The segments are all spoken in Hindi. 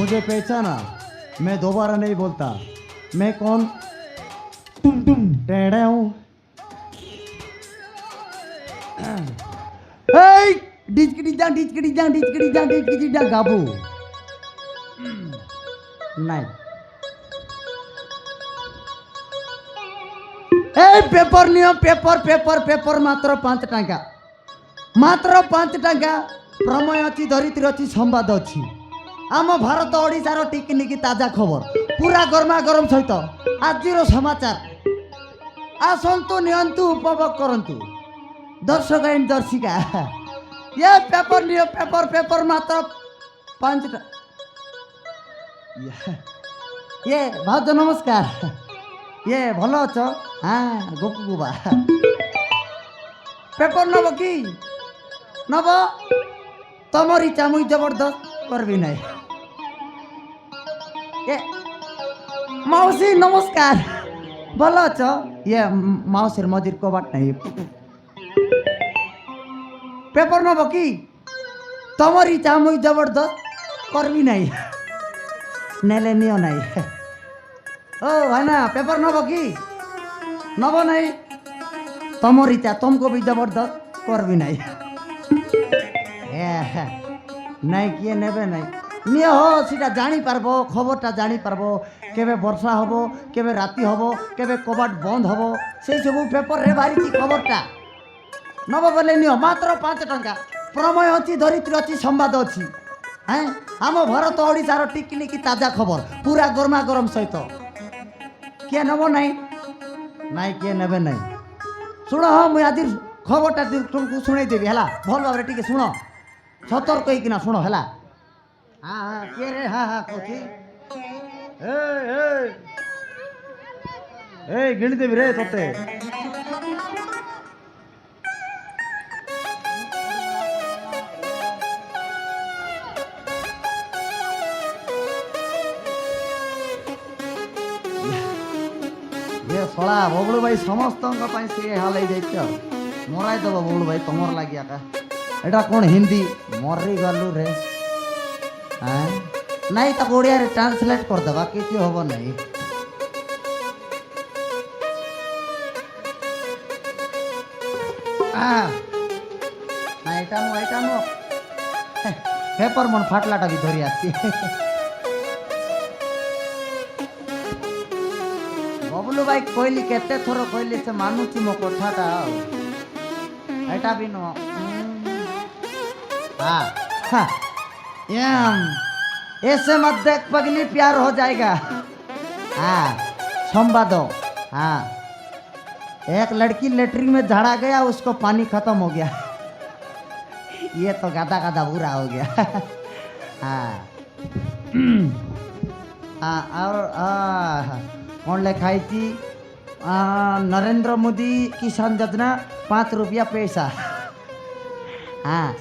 मुझे पहचाना? मैं दोबारा नहीं बोलता। मैं कौन? तुम टेढ़े हूँ। डिचकड़ी जा गाबू नहीं। Paper neo, paper paper paper मात्र 5 टंका, मात्र 5 टंका। प्रमेय अच्छी, धरित्री अच्छी, संवाद अच्छी। आम भारत ओडिशार टिकनिकी ताजा खबर पूरा गरमा गरम सहित आज समाचार आसतु नियंतु उपभोग करंतु दर्शक एंड दर्शिका। ये पेपर नियो, पेपर पेपर मात्र 5 टंका। ये भाज नमस्कार। ये भल अच? हाँ गोपू बुबा पेपर नब कि नब? तमर इच्छा, मुई जबरदस्त करबी नहीं। ये मौसी नमस्कार, भल अच? ये मौसीर मजिर कबाट नहीं। पेपर नब कि? तमर इच्छा, मुई जबरदस्त करबी नहीं। नेले नियो नहीं। ओ भाईना पेपर नब कि? नब नहीं, तमर इच्छा, तुमको भी जबरदस्त करबी नहीं। नहीं किए नेबे नहीं निये हो सीटा जानी पारबो, खबरटा जानी पारबो। केबे वर्षा हबो, केबे राति हबो, केबे कबाट बंद हबो, से सब पेपर रे बारी खबरटा नब बोले नियो मात्र 5 टंका। प्रमेय अच्छी, धरित्री अच्छी, संवाद अच्छी। हैं आम भारत ओडिशार टिकनिकी ताजा खबर पूरा गरमा गरम सहित। किए नब नहीं? नहीं किए नेबे नहीं। शुण हाँ मुझे आज खबरटा तुमको शुणई देवी है भल भाव टे शुण, सतर्क होना शुण है। हाँ हाँ किए रे? हाँ हाँ कौची गिणदेवी रे तोते। ये शला बबलू भाई समस्त से हाल मराई दब बबलू भाई तुमर लगे का एटा कौन हिंदी मरी गलु रे। हाँ नहीं तो ओडिया रे ट्रांसलेट कर देवा किसी हम नहीं। पेपर मन फाटलाटा भी धरी आती। बबलू भाई कहली केते थर कहली से मानुची मो कथाटा एटा भी नो। हाँ ऐसे मत देख पगली, प्यार हो जाएगा। हाँ संवाद। हाँ एक लड़की लेटरिन में झाड़ा गया, उसको पानी खत्म हो गया। ये तो गादा गादा बुरा हो गया। हाँ और कौन लिखाई थी? नरेंद्र मोदी किसान योजना 5 रुपया पैसा। हाँ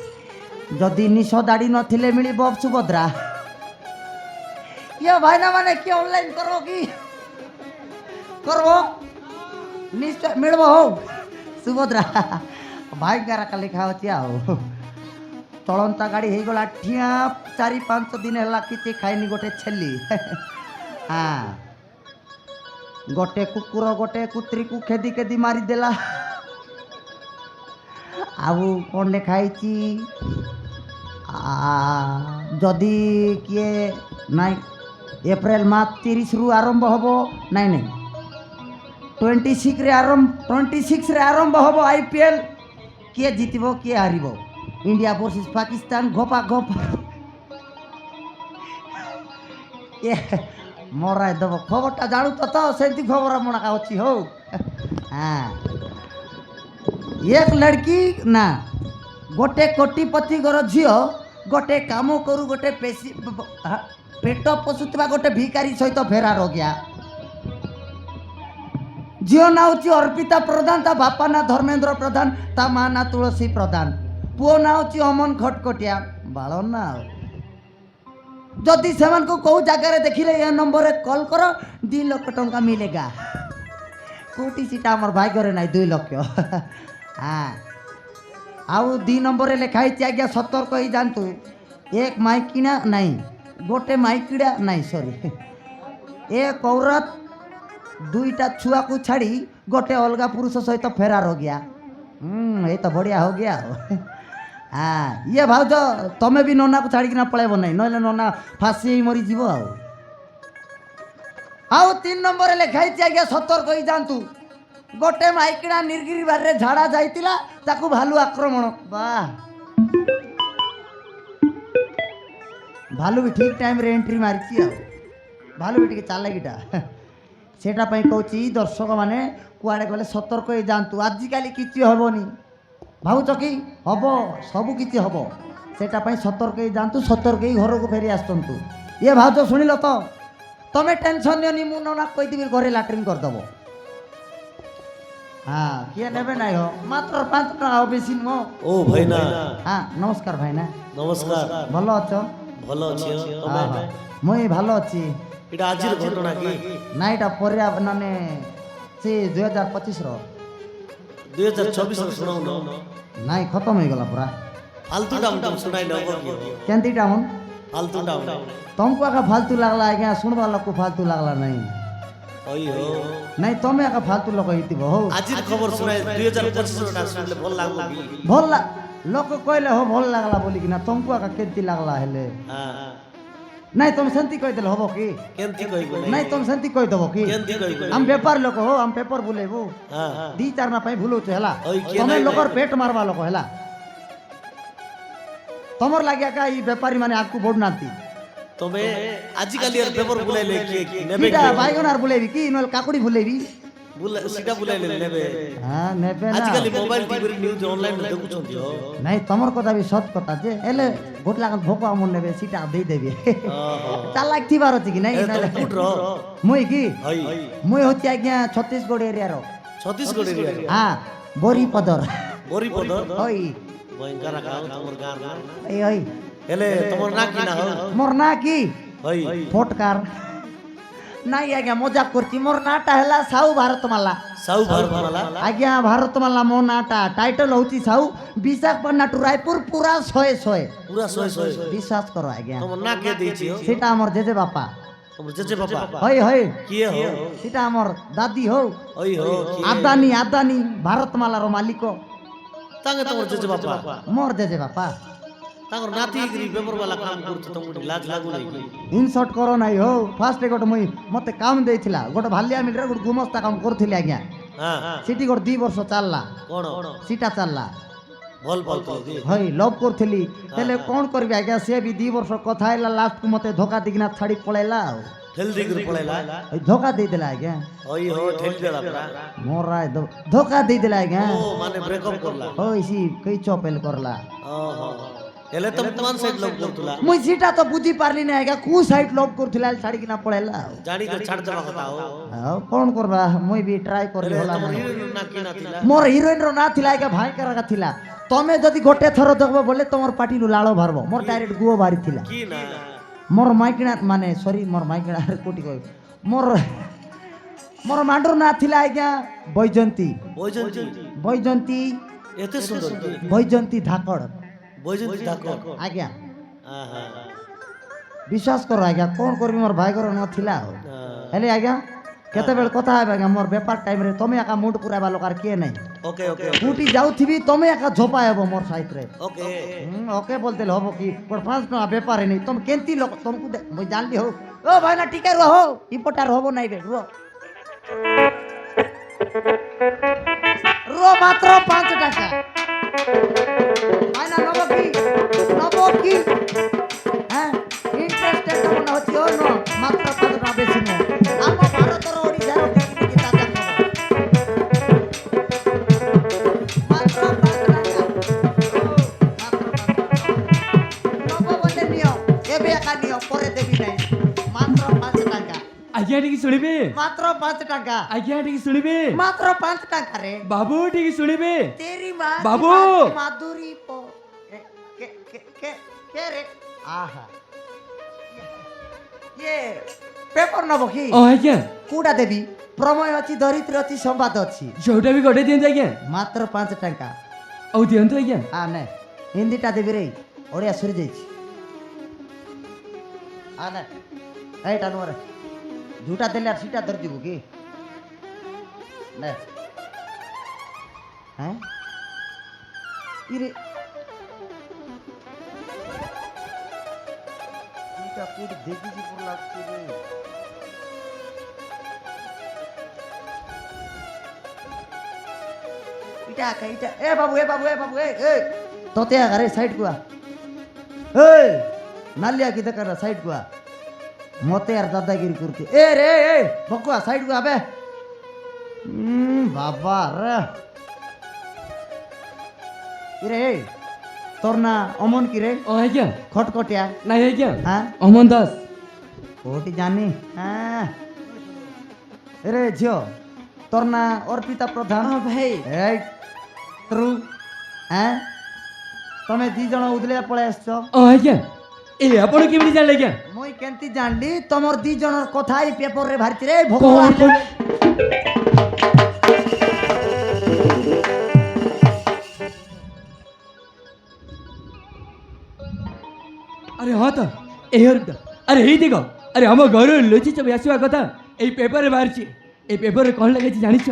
जदि निश दाड़ी नथिले मिलिबो सुभद्रा। ये भाईना माने कि ऑनलाइन करो कि करबो निश्चय मिलबो हो सुभद्रा। भाई गारा का लिखा होती हो चलंता गाड़ी हो गला ठिया 4-5 दिन है कि खाइनी गोटे छेली। हाँ गोटे कुकुर गोटे कुत्री को खेदी खेदी मारी देला। आउ कौन लिखाई जदि किए नाई एप्रिल मास 30 रु आरंभ होबो नाई नहीं 26 रे आरंभ होबो आईपीएल। किए जीतबो किए हारिबो? इंडिया वर्सेस पाकिस्तान घोपा घोप। ये मराई देव खबरटा जानू तो सेमती खबर मना अच्छी हो हाँ एक लड़की ना गोटे कोटिपति घर झी गोटे काम करू गोटे पेट पोषुवा गोटे भिकारी सहित फेरार हो गया झील ना हूँ अर्पिता प्रधान ता बापा ना धर्मेंद्र प्रधान ता माँ ना तुलसी प्रधान पुओ ना हूँ अमन खटकटिया बाल ना जदि से कौ जगार देखिले ये नंबर रे कॉल कर 2 लाख टंका मिलेगा कोटी सीटा आमर भाग्य ना 2 लाख हाँ आउ 2 नंबर लिखाई आज्ञा सतर्क ही जानतु एक माइकिना नहीं गोटे माइकिड़ा नहीं सॉरी एक औरत 2टा छुआ को छाड़ी गोटे अलगा पुरुष सहित फेरार हो गया ये तो बढ़िया हो गया हाँ ये भाउज तमें भी नना को छाड़िकिना पलैब नहीं ना नना फासी मरी जीव आउ 3 नंबर लिखाई आज्ञा सतर्क ही जानतु गोटे माइकिना निर्गिरी बारे झाड़ा जाइतिला ताकू भालू आक्रमण वाह भालू भी ठीक टाइम रे एंट्री मारिची भालू भी टे चलाकिटा सेटा कहूँ दर्शक मैंने कुआड़े गले सतर्क हो जातु आजिकल किसी हेनी भावुच कि हम सबू किसी हम सेटा सतर्क हो जातु सतर्क ही घर को फेरी आसतु ये भावुच शुणिल तो तमें टेंशन नियनि मु ना कहीदेवी घरे लाट्रिन करदेव हाँ किए ने ना हो मात्र 5 टका बेसी नुह ओ भाईना हाँ नमस्कार भाईना नमस्कार भल अच भल अछि मुई भल अच्छी इटा आजिर घटना की ना इटा परिया माने से 2025 रो 2026 रो सुनाउ न नाई खत्म हो गला पूरा फालतू डाउन तुम सुनाई न हो केंती टाउन फालतू डाउन तुमको आका फालतू लागला आज्ञा सुनबा लोग को फालतू लागला नहीं ओई हो नहीं तमे आका फालतू लोग हितिबो हो आजिर खबर सुनाई 2025 रो डा सुनले भल लागलो की भल लोग कहले हो भल लागला बोली कि ना तुमको आका केंती लागला हेले हां नहीं तुम सेंती कह देल हबो की केंती कहबो नहीं तुम सेंती कह देबो की केंती कहबो हम व्यापार लोक हो हम पेपर बुलेबो हां 2-4 ना पई भूलो छ हला ओई के तमे लोकर पेट मारवा लोक हला तमर लाग्या का ई व्यापारी माने आकू बोड नाती तमे आजिकल यार पेपर बुलाइले के नेबे किटा बाइगन आर बुलेबी की नल काकुड़ी बुलेबी बुला सीधा बुलाइले नेबे हां नेबे ना आजिकल मोबाइल टीवी न्यूज ऑनलाइन देखुछंती हो नहीं तमर कथा भी सत कथा जे एले गोट लागन भोको हमन नेबे सीटा दे देबी चालाक थी बार अछि कि नहीं फुट रो मुई की हई मुई होती आज्ञा छत्तीसगढ़ एरिया रो छत्तीसगढ़ एरिया हां बोरी पदर ओई भयंकर गाँव तमर गाँव ए ओई हेले तमर ना की ना हो मोर ना की हई फोटकार नहीं आज्ञा मजाक करती मोर नाटा हैला साउ भारतमाला साउ भारतमाला आज्ञा भारतमाला मो नाटा टाइटल होची साउ विशाखापट्टनम टू रायपुर पूरा 100 पूरा 100 विश्वास करो आज्ञा तमर ना के देछि हो सेटा हमर जेजे बापा तमर जेजे बापा हई हई किए हो सेटा हमर दादी हो ओई हो आदानी भारतमाला रो मालिको तांगे तमर जेजे बापा मोर जेजे बापा तांगर नाती गिरी पेपर वाला काम करछ तमर लाज लागु नै इनसर्ट करो नाही हो फास्ट गोटे मुई मते काम देइथिला गोटे भालिया मिलरे गोटे गुमस्ता काम करथिले आज्ञा हां सिटी गोटे 2 वर्ष चलला कोन सीटा चलला भल भल तो हई लव करथिली हेले कोन करबी आज्ञा से भी 2 वर्ष कथा हैला लास्ट को मते धोखा दिगना छाड़ी पळेला ठेल दिगरी पळेला धोखा दे देला आज्ञा ओई हो ठेल देला पूरा मोरा धोखा दे देला आज्ञा ओ माने ब्रेकअप करला होई सी कई चोपेल करला ओहो हेले तुम कौन साइड लव करतुला मुई सीटा तो बुझी पारली नै आज्ञा कु साइड लव करथिला छाड़ी किना पळेला जानी के छाड़ देबा କଥା हो कोन करबा मुई भी ट्राई करली होला तमर हीरोइन ना की ना थिला मोर हीरोइन रो ना थिला आज्ञा भाई करा थिला तमे जदि गोटे थरो देखबो बोले तमर पार्टी नु लाळो भरबो मोर डायरेक्ट गुओ बारी थिला की ना मोर माइकिना माने सॉरी मोर माइकिना कोटी कह मोर मांडर ना थिला आज्ञा बैजंती एते सुंदर बैजंती धाकड़ बैजंती धाकड़ आज्ञा आहा विश्वास करो आज्ञा कोन करबी मोर भाई घर न थिला हेले आज्ञा केते बेल कथा है आज्ञा मोर व्यापार टाइम रे तमे आका मूड पुराबा लोकार के नहीं ओके ओके टूटी जाउथिबी तमे आका झोपा हेबो मोर साइड रे ओके ओके बोलते हबो कि पर 5 टका व्यापार नहीं तुम केंती लोग तुमको मुई जानली हो ओ भाई ना टिके रहो इम्पोर्टर होबो नहीं बे रो मात्र 5 টাকা ভাই না নব কি হ্যাঁ ইন্টারেস্টেড মনে হচ্ছে ও ন মাত্র দেবি নাই মাত্র 5 টাকা আজ্ঞা টিকি শুনিবে মাত্র 5 টাকা আজ্ঞা টিকি শুনিবে মাত্র 5 টাকা রে বাবু টিকি শুনিবে तेरी माँ की बाबू! बात की माधुरी पो के रे आहा ये पेपर नबो की ও আজ্ঞা कुडा देवी प्रमेय अछि धरित्री अछि संवाद अछि ଯୋଉଟା ବି ଗଟେ ଦିଅନ୍ତୁ ଆଜ୍ଞା मात्र 5 टका ଆଉ ଦିଅନ୍ତୁ ଆଜ୍ଞା आ ने हिंदी टा देवी रे ओडिया सरी जाइछि आ ने एटा नोरे झूठा देले सीटा धर दिबो की ने हैं इरे इटा कोड देखि जी पुर लागछि रे इटा ए बाबू ए तोते अरे साइड को आ ए नालिया की दकर साइड को आ मोते यार दादागिरी करके ए रे ए बकुआ साइड को आबे बाबा रे इरे तोर ना अमन की रे ও আজ্ঞা खटखटिया নাই আজ্ঞা हाँ অমন দাস कोटी जानी हाँ अरे झियो तोर ना अर्पिता प्रधान हाँ भाई ए ट्रू हाँ तमे दी जण उदले पळे आछो ও আজ্ঞା এ আপন কেମିତି জানলে আজ্ঞା मुई केंती जानली तमर दी जनर कथा ई पेपर रे भारती रे কোন भगवान কোন আরে হ্যাঁ তো এই হরটা আরে এই দেখো আরে আমার ঘরে লুচি চবি আসিবা কথা এই পেপারে বাহারছি এই পেপারে কোন লেগেছি জানিছ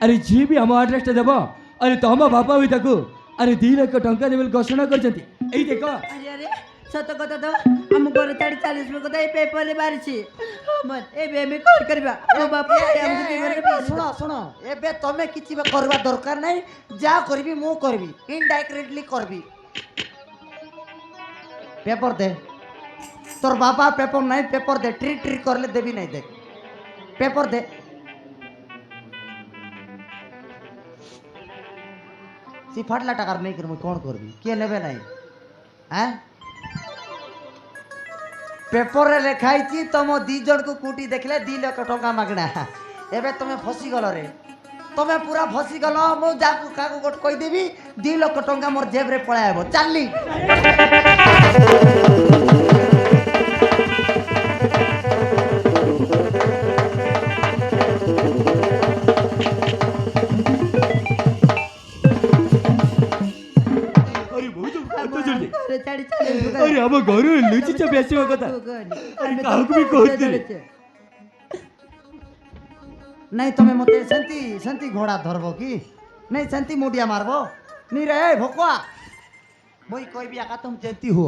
আরে ଯିଏ ବି ଆମ ଆଡ୍ରେସଟା ଦେବ ଆରେ ତମ ବାପା ବି ତାକୁ ଆରେ 2 ଲକ୍ଷ ଟଙ୍କା ଦେବେ ବୋଲି ଘୋଷଣା କରିଛନ୍ତି ଏଇ ଦେଖ अरे अरे सत कथा तो हम घर छाड़ी 40 लोग तो पेपर रे बारिछि हमर ए बे में कॉल करबा ओ बाप हम पेपर रे सुनो सुनो एबे तमे किछि बे करबा दरकार नै जा करबी मु करबी इनडायरेक्टली करबी पेपर दे तोर बाबा पेपर नहीं पेपर दे ट्री ट्री करले देबी नहीं देख पेपर दे सी फाटला टाकार नहीं कर मु कोन करबी के नेबे नहीं हैं पेपर रे लिखाई छी तम दी जण को कुटी देखले 2 लाख टका मागना एबे तमे फसी गलो रे तमे पूरा फसी गलो मु जाकू काकू गोट कहि देबी 2 लाख टका मोर जेब रे पळायबो चालली আরে বহুত এত জলদি घर छाड़ी 40 लोग আরে আমার ঘরে লুচি চবি আসিবা কথা আরে কাহକୁ ବି କହୁଥିଲି नहीं तमे मते सेंती सेंती घोड़ा धरबो की नहीं सेंती मुडिया मारबो नी रे भोकवा मोई कोई भी आका तुम जेती हो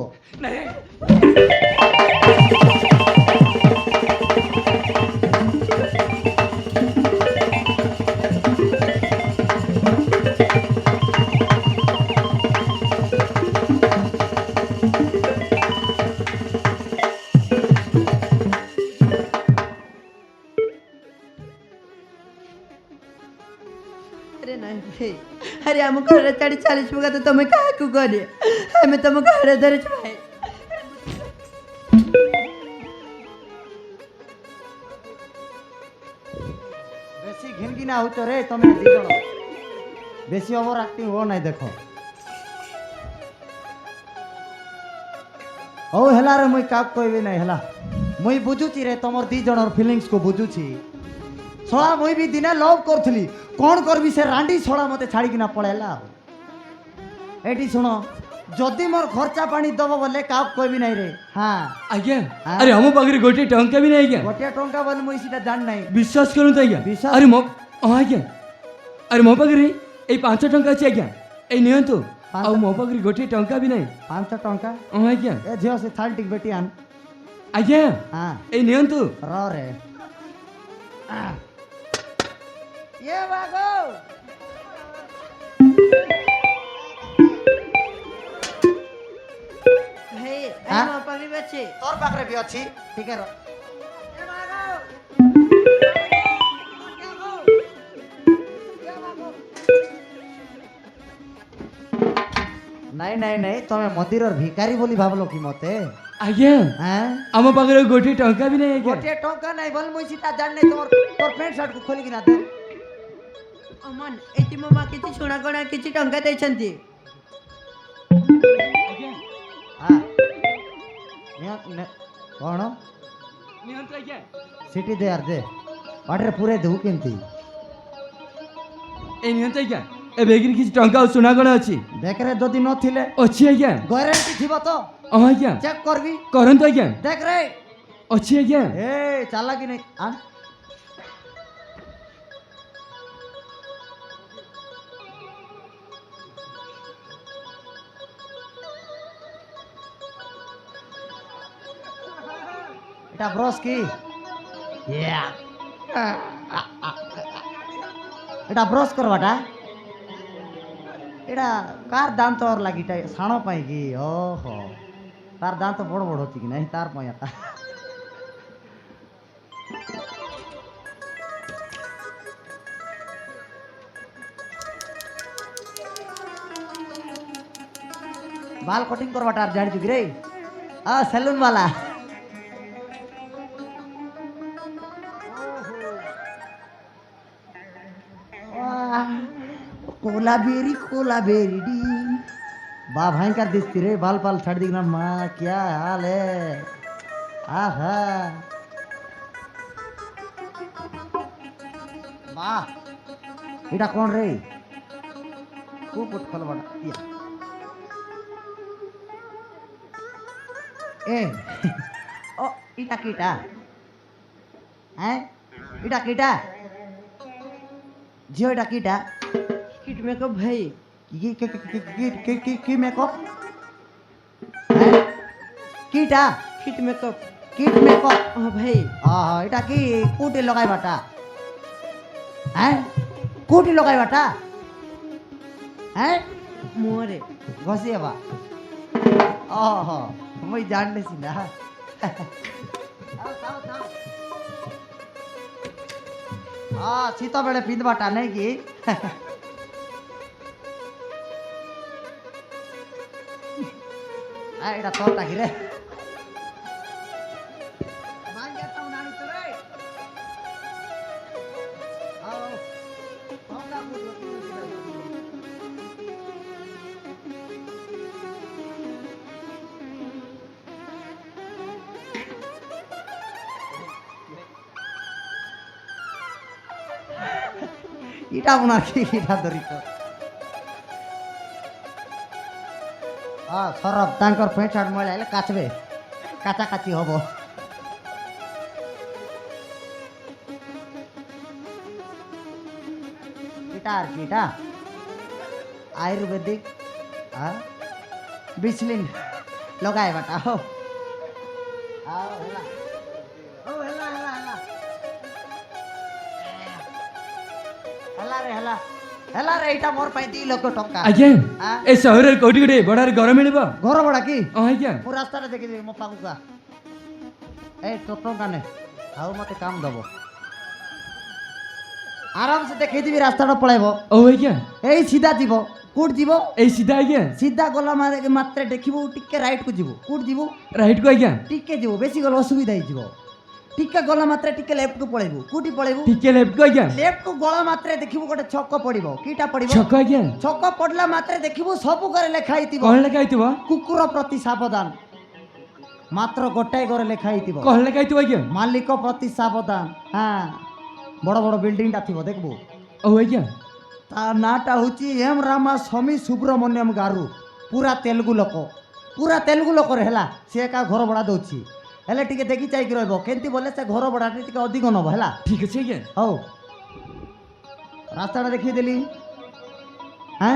अरे नहीं भाई अरे हम घर छाड़ी 40 लोग तो तुम का को करे हम तुम घर धरे भाई बेसी घिनगिना हो तो रे तमे दी जण बेसी ओवर एक्टिंग हो नहीं देखो ओ हेला रे मुई काक कहबी नहीं हेला मुई बुझुची रे तमर दी जनर फीलिंग्स को बुझुची सोळा मुई भी दिने लव करथली कोन करबी से रांडी सोळा मते छाड़ी किना पळेला एटी सुनो जदी मोर खर्चा पानी दबो बोले काक कहबी नहीं रे हां ଆଜ୍ଞା ଆରେ ଆମ ପାଖରେ ଗୋଟେ ଟଙ୍କା ବି ନାହିଁ ଆଜ୍ଞା गोटे टंका बोल मुई सीटा जान नहीं ବିଶ୍ୱାସ କରନ୍ତୁ ଆଜ୍ଞା ବିଶ୍ୱାସ? ଆରେ ମୋ ହଁ ଆଜ୍ଞା ଆରେ ମୋ ପାଖରେ ଏଇ 5 ଟଙ୍କା ଅଛି ଆଜ୍ଞା ଏଇ ନିଅନ୍ତୁ ଆଉ ମୋ ପାଖରେ ଗୋଟେ ଟଙ୍କା ବି ନାହିଁ 500 टंका ହଁ ଆଜ୍ଞା ए झियो से थाल टिक बेटी आन ଆଜ୍ଞା हां ଏଇ ନିଅନ୍ତୁ र रे ये बागो भाई हाँ? हम पगड़ी बच्चे तोर पाखरे भी अच्छी ठीक है रो नहीं नहीं नहीं तमे मंदिर भिखारी बोली भाबलो कि मते ଆଜ୍ଞା হ্যাঁ ଆମ ପାଖରେ ଗୋଟିଏ ଟଙ୍କା ବି ନାହିଁ ଆଜ୍ଞା গোটে টঙ্কা নাই বল মুই সেটা জানি নাই তোর তোর প্যান্ট শার্ট কু খোলি কিনা দে ଅମନ ଏଠି ମୋ ମା କିଛି ଶୁଣାଗଣା କିଛି ଟଙ୍କା ଦେଇଛନ୍ତି। হ্যাঁ কোন ନିଅନ୍ତୁ ଆଜ୍ଞା সিটি দে আর দে বাটরে পুরে দেবু কেমতি ଏ ନିଅନ୍ତୁ ଆଜ୍ଞା ଏ ବେଗରେ କିଛି ଟଙ୍କା ଆଉ ସୁନା ଗଣା ଅଛି দেখরে যদি নথিলে ଅଛି ଆଜ୍ଞା গ্যারেন্টি থিব তো ହଁ ଆଜ୍ଞା চেক করবি କରନ୍ତୁ ଆଜ୍ଞା দেখ রে ଅଛି ଆଜ୍ଞା এ চালাকি নাই আন এটা ব্রশ কি ইয়া এটা ব্রশ করবাটা এটা কার দাঁত ওর লাগিটা সাণ পাই কি ওহো তার দাঁত বড় বড় হচ্ছে কি নাই তার পাই এটা बाल कटिंग करवाटा আর জানি কি রে সেলুন वाला कोला बेरी डी बा भयंकर दिखती रे बाल बाल छाड़ दी ना माँ क्या हाल है आहा वाह इटा कौन रे को पुट खोल बड़ा या ए ओ इटा कीटा हैं इटा कीटा जियो इटा कीटा किट मेकअप भाई কি মেকআপ হ্যাঁ কিটা किट मेकअप কিট মেকআপ हाँ भाई এটা কি কোটি লগাইবাটা হ্যাঁ কোটি লগাইবাটা হ্যাঁ मुहरे ঘষিয়েবা মুই জানলেছি না শীত বেড়ে পিঁধবাটা নাকি কি এটা তোরটা কি রে এটা আপনার কি এটা ধরিত সরব তাঙ্কর প্যান্ট শার্ট ময়লা হলে কাচবে কাচাকাচি হব এটা আর কি এটা আয়ুর্বেদিক বিসলিন লগায় বাটা হো ହେଲା ରେ ଏଇଟା ମୋର ପାଇଁ 2 ଲକ୍ଷ ଟଙ୍କା ଆଜ୍ଞା ଏ ସହରରେ କୋଉଠି ଗୋଟେ ବଡ଼ାରେ ଘର ମିଳିବ ଘର ଭଡ଼ା କି ହଁ ଆଜ୍ଞା ମୁଁ ରାସ୍ତାରେ ଦେଖିଦେବି ମୋ ପାଖକୁ ଆ ଏ ତୋ ଟଙ୍କା ନେ ଆଉ ମତେ କାମ ଦବ ଆରାମସେ ଦେଖେଇଦେବି ରାସ୍ତାଟା ପଳେଇବ ଓ ଆଜ୍ଞା ଏଇ ସିଧା ଯିବ କୋଉଠି ଯିବ ଏଇ ସିଧା ଆଜ୍ଞା ସିଧା ଗଲା ମାତ୍ରେ ଦେଖିବୁ ଟିକେ ରାଇଟକୁ ଯିବୁ କୋଉଠି ଯିବୁ ରାଇଟକୁ ଆଜ୍ଞା ଟିକେ ଯିବୁ ବେଶୀ ଗଲେ ଅସୁବିଧା ହେଇଯିବ ଟିକେ ଗଲା ମାତ୍ରେ ଟିକେ ଲେଫ୍ଟକୁ ପଳେଇବୁ କୋଉଠି ପଳେଇବୁ ଟିକେ ଲେଫ୍ଟକୁ ଆଜ୍ଞା ଲେଫ୍ଟକୁ ଗଲା ମାତ୍ରେ ଦେଖିବୁ ଗୋଟେ ଛକ ପଡ଼ିବ କିଟା ପଡ଼ିବ ଛକ ଆଜ୍ଞା ଛକ ପଡ଼ିଲା ମାତ୍ରେ ଦେଖିବୁ ସବୁ ଘରେ ଲେଖା ହେଇଥିବ କଣ ଲେଖା ହେଇଥିବ କୁକୁର ପ୍ରତି ସାବଧାନ ମାତ୍ର ଗୋଟାଏ ଘରେ ଲେଖା ହେଇଥିବ କଣ ଲେଖା ହେଇଥିବ ଆଜ୍ଞା ମାଲିକ ପ୍ରତି ସାବଧାନ ହଁ ବଡ଼ ବଡ଼ ବିଲ୍ଡିଂଟା ଥିବ ଦେଖିବୁ ଓ ଆଜ୍ଞା ତା ନାଁଟା ହେଉଛି ଏମ୍ ରାମା ସ୍ୱାମୀ ସୁବ୍ରମଣ୍ୟମ ଗାରୁ ପୁରା ତେଲୁଗୁ ଲୋକରେ ହେଲା ସେ ଏକା ଘର ଭଡ଼ା ଦେଉଛି ହେଲେ ଟିକେ ଦେଖି ଚାହିଁକି ରହିବ କେମିତି ବୋଲେ ସେ ଘର ଭଡ଼ାଟି ଟିକେ ଅଧିକ ନେବ ହେଲା ଠିକ ଅଛି ଆଜ୍ଞା ହଉ ରାସ୍ତାଟା ଦେଖେଇଦେଲି ହଁ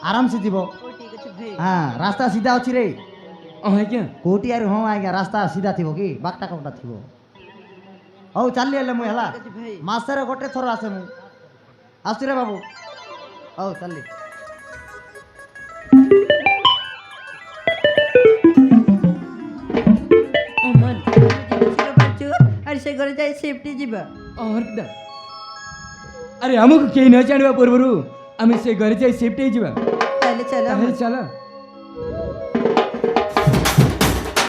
ଆରାମସେ ଯିବ ठीक अच्छे भाई ହଁ ରାସ୍ତା ସିଧା ଅଛି ରେ ହଁ ଆଜ୍ଞା କୋଉଠି ଆରେ ହଁ ଆଜ୍ଞା ରାସ୍ତା ସିଧା ଥିବ କି ବାଟଟା କୋଉଟା ଥିବ ହଉ ଚାଲି ହେଲେ ମୁଁ ହେଲା ठीक अच्छे भाई ମାସରେ ଗୋଟେ ଥର ଆସେ ମୁଁ ଆସୁଛି ରେ ବାବୁ ହଉ ଚାଲି अमन जिरो बच्चो अरे से घर जाए सेफ्टी जीवा ଅର୍କିଟା ଆରେ ଆମକୁ କେହି ନ ଜାଣିବା ପୂର୍ବରୁ ଆମେ ସେ ଘରେ ଯାଇ ସେଫ୍ଟ ହେଇଯିବା चले चलो ତାହେଲେ ଚାଲ